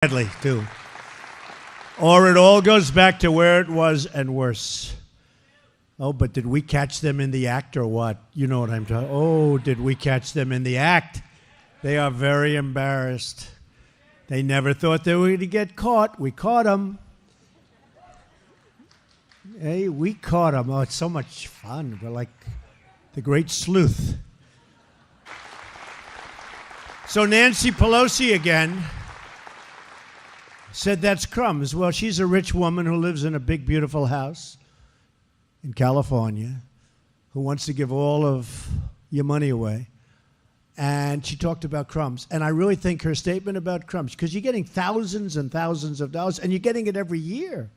Badly, too. Or it all goes back to where it was and worse. Oh, but did we catch them in the act or what? You know what I'm talking. Oh, did we catch them in the act? They are very embarrassed. They never thought they were going to get caught. We caught them. Hey, we caught them. Oh, it's so much fun. We're like the great sleuth. So Nancy Pelosi again said that's crumbs. Well, she's a rich woman who lives in a big, beautiful house in California who wants to give all of your money away. And she talked about crumbs. And I really think her statement about crumbs, because you're getting thousands and thousands of dollars, and you're getting it every year.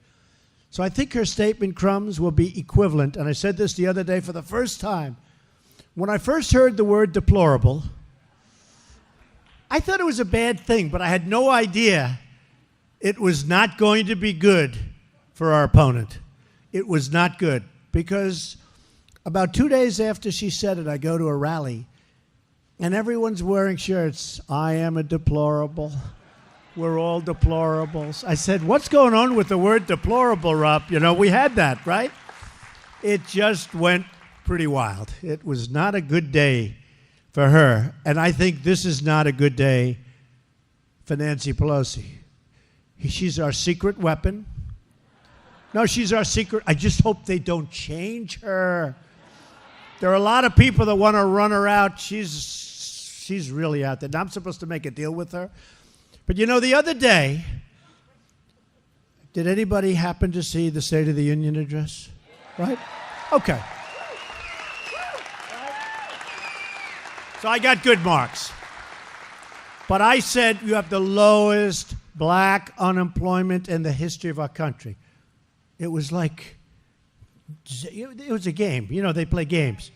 So I think her statement, crumbs, will be equivalent. And I said this the other day for the first time. When I first heard the word deplorable, I thought it was a bad thing, but I had no idea it was not going to be good for our opponent. It was not good, because about 2 days after she said it, I go to a rally, and everyone's wearing shirts. I am a deplorable. We're all deplorables. I said, what's going on with the word deplorable, Rob? You know, we had that, right? It just went pretty wild. It was not a good day for her, and I think this is not a good day for Nancy Pelosi. She's our secret weapon. No, she's our secret. I just hope they don't change her. There are a lot of people that want to run her out. She's really out there. Now I'm supposed to make a deal with her. But you know, the other day, did anybody happen to see the State of the Union address? Right? Okay. So I got good marks. But I said you have the lowest black unemployment in the history of our country. It was like, it was a game. You know, they play games.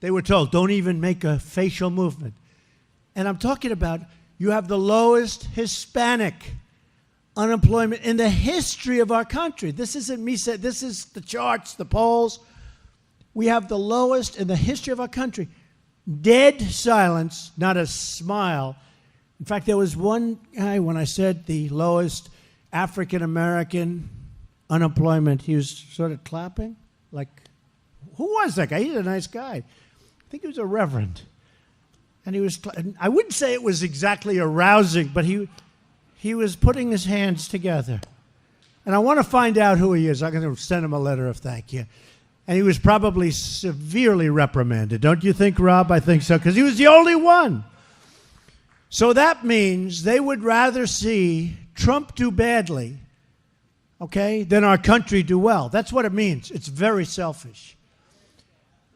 They were told, don't even make a facial movement. And I'm talking about, you have the lowest Hispanic unemployment in the history of our country. This isn't me saying, this is the charts, the polls. We have the lowest in the history of our country. Dead silence, not a smile. In fact, there was one guy, when I said the lowest African-American unemployment, he was sort of clapping. Like, who was that guy? He's a nice guy. I think he was a reverend. And he was, I wouldn't say it was exactly arousing, but he was putting his hands together. And I want to find out who he is. I'm going to send him a letter of thank you. And he was probably severely reprimanded. Don't you think, Rob? I think so, because he was the only one. So that means they would rather see Trump do badly, okay, than our country do well. That's what it means. It's very selfish.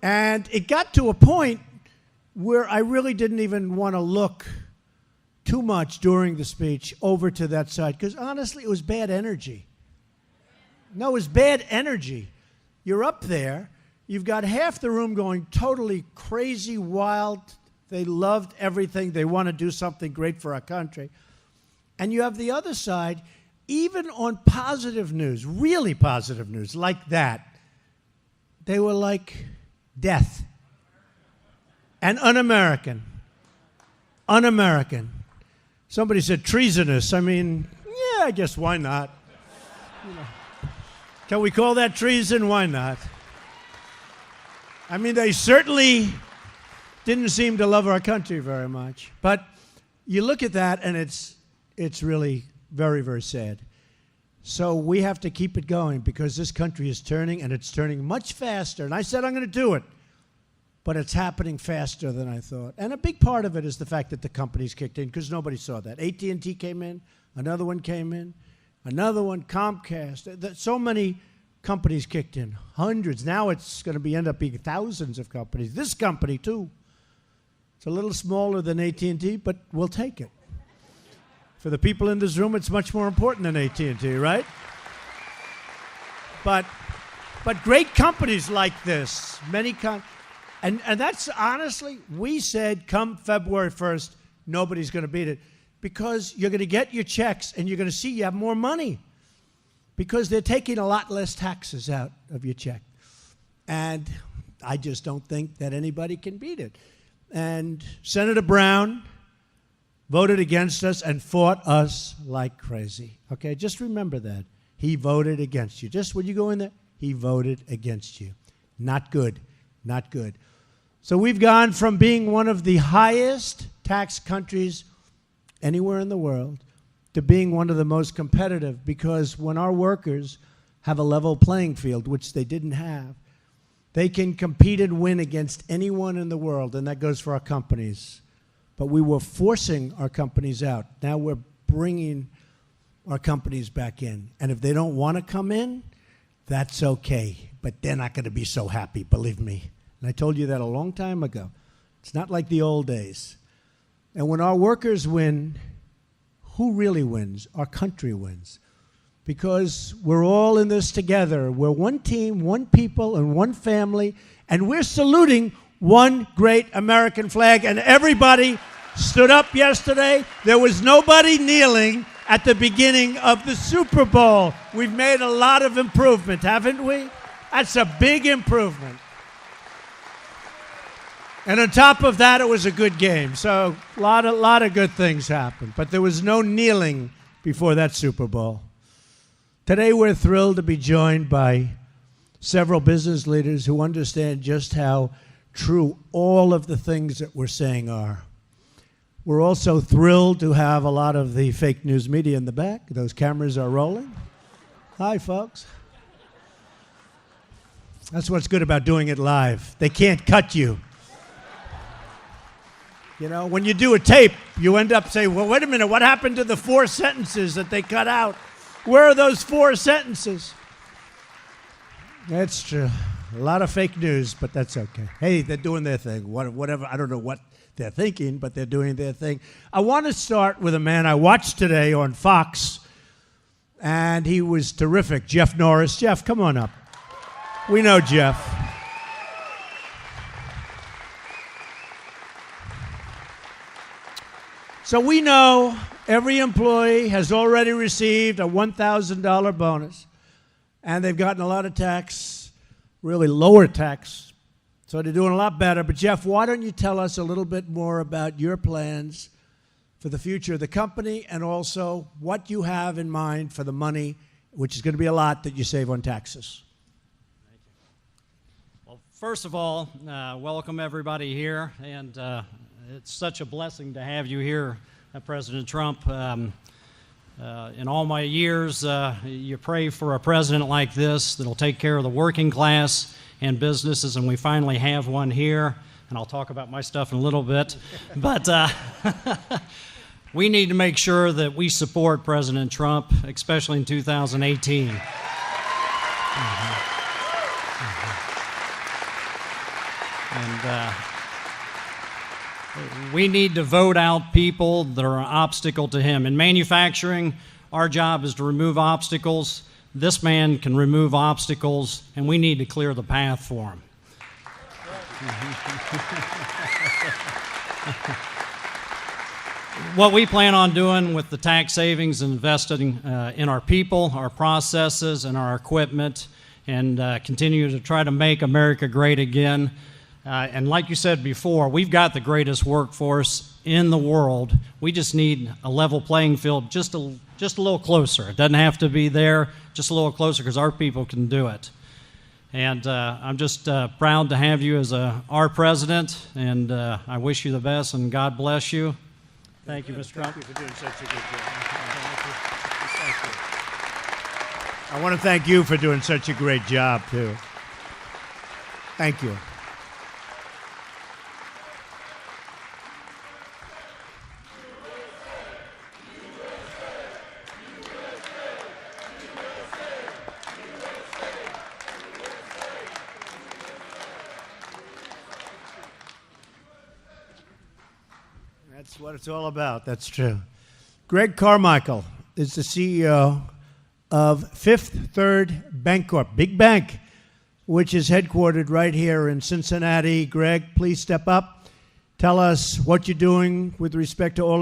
And it got to a point where I really didn't even want to look too much during the speech over to that side, because honestly, it was bad energy. No, it was bad energy. You're up there. You've got half the room going totally crazy, wild. They loved everything. They want to do something great for our country. And you have the other side, even on positive news, really positive news, like that, they were like death and un-American. Un-American. Somebody said treasonous. I mean, yeah, I guess why not? You know, can we call that treason? Why not? I mean, they certainly didn't seem to love our country very much. But you look at that, and it's really very, very sad. So we have to keep it going, because this country is turning, and it's turning much faster. And I said I'm going to do it, but it's happening faster than I thought. And a big part of it is the fact that the companies kicked in, because nobody saw that. AT&T came in, another one came in, another one, Comcast. So many companies kicked in, hundreds. Now it's going to end up being thousands of companies. This company, too. It's a little smaller than AT&T, but we'll take it. For the people in this room, it's much more important than AT&T, right? But great companies like this, and that's honestly, we said come February 1st, nobody's going to beat it, because you're going to get your checks and you're going to see you have more money, because they're taking a lot less taxes out of your check. And I just don't think that anybody can beat it. And Senator Brown voted against us and fought us like crazy. Okay, just remember that. He voted against you. Just when you go in there, he voted against you. Not good. Not good. So we've gone from being one of the highest tax countries anywhere in the world to being one of the most competitive, because when our workers have a level playing field, which they didn't have, they can compete and win against anyone in the world, and that goes for our companies. But we were forcing our companies out. Now we're bringing our companies back in. And if they don't want to come in, that's okay. But they're not going to be so happy, believe me. And I told you that a long time ago. It's not like the old days. And when our workers win, who really wins? Our country wins. Because we're all in this together. We're one team, one people, and one family. And we're saluting one great American flag. And everybody stood up yesterday. There was nobody kneeling at the beginning of the Super Bowl. We've made a lot of improvement, haven't we? That's a big improvement. And on top of that, it was a good game. So a lot of good things happened. But there was no kneeling before that Super Bowl. Today, we're thrilled to be joined by several business leaders who understand just how true all of the things that we're saying are. We're also thrilled to have a lot of the fake news media in the back. Those cameras are rolling. Hi, folks. That's what's good about doing it live. They can't cut you. You know, when you do a tape, you end up saying, well, wait a minute, what happened to the 4 sentences that they cut out? Where are those 4 sentences? That's true. A lot of fake news, but that's okay. Hey, they're doing their thing. Whatever, I don't know what they're thinking, but they're doing their thing. I want to start with a man I watched today on Fox, and he was terrific, Jeff Norris. Jeff, come on up. We know Jeff. So we know every employee has already received a $1,000 bonus, and they've gotten a lot of tax, really lower tax, so they're doing a lot better. But Jeff, why don't you tell us a little bit more about your plans for the future of the company, and also what you have in mind for the money, which is going to be a lot, that you save on taxes. Thank you. Well, first of all, welcome everybody here, and it's such a blessing to have you here, President Trump. In all my years, you pray for a president like this that'll take care of the working class and businesses, and we finally have one here, and I'll talk about my stuff in a little bit. But we need to make sure that we support President Trump, especially in 2018. And we need to vote out people that are an obstacle to him. In manufacturing, our job is to remove obstacles. This man can remove obstacles, and we need to clear the path for him. What we plan on doing with the tax savings and investing in our people, our processes, and our equipment, and continue to try to make America great again. And like you said before, we've got the greatest workforce in the world. We just need a level playing field just a little closer. It doesn't have to be there, just a little closer, because our people can do it. And I'm just proud to have you as our president, and I wish you the best, and God bless you. Thank you, Mr. Trump. Thank you for doing such a good job. Thank you. I want to thank you for doing such a great job, too. Thank you. That's what it's all about. That's true. Greg Carmichael is the CEO of Fifth Third Bancorp, big bank, which is headquartered right here in Cincinnati. Greg, please step up. Tell us what you're doing with respect to all of